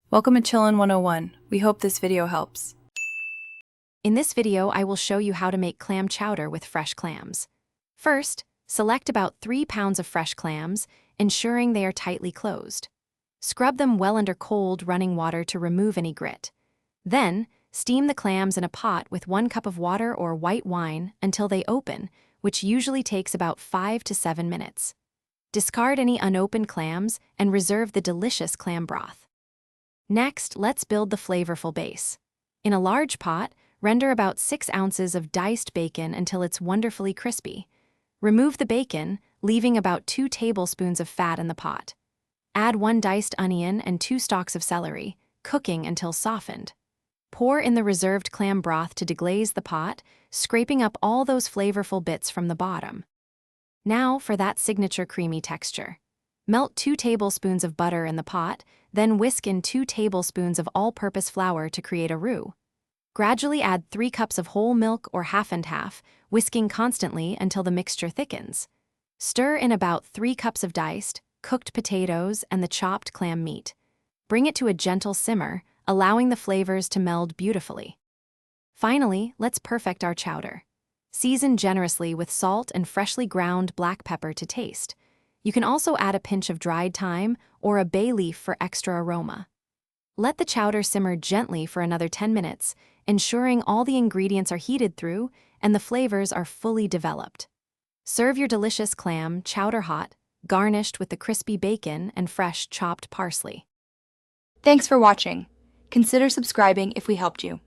Welcome to Chillin' 101. We hope this video helps. In this video, I will show you how to make clam chowder with fresh clams. First, select about 3 pounds of fresh clams, ensuring they are tightly closed. Scrub them well under cold, running water to remove any grit. Then, steam the clams in a pot with 1 cup of water or white wine until they open, which usually takes about 5 to 7 minutes. Discard any unopened clams and reserve the delicious clam broth. Next, let's build the flavorful base. In a large pot, render about 6 ounces of diced bacon until it's wonderfully crispy. Remove the bacon, leaving about 2 tablespoons of fat in the pot. Add 1 diced onion and 2 stalks of celery, cooking until softened. Pour in the reserved clam broth to deglaze the pot, scraping up all those flavorful bits from the bottom. Now for that signature creamy texture. Melt 2 tablespoons of butter in the pot, then whisk in 2 tablespoons of all-purpose flour to create a roux. Gradually add 3 cups of whole milk or half and half, whisking constantly until the mixture thickens. Stir in about 3 cups of diced, cooked potatoes and the chopped clam meat. Bring it to a gentle simmer, allowing the flavors to meld beautifully. Finally, let's perfect our chowder. Season generously with salt and freshly ground black pepper to taste. You can also add a pinch of dried thyme or a bay leaf for extra aroma. Let the chowder simmer gently for another 10 minutes, ensuring all the ingredients are heated through and the flavors are fully developed. Serve your delicious clam chowder hot, garnished with the crispy bacon and fresh chopped parsley. Thanks for watching. Consider subscribing if we helped you.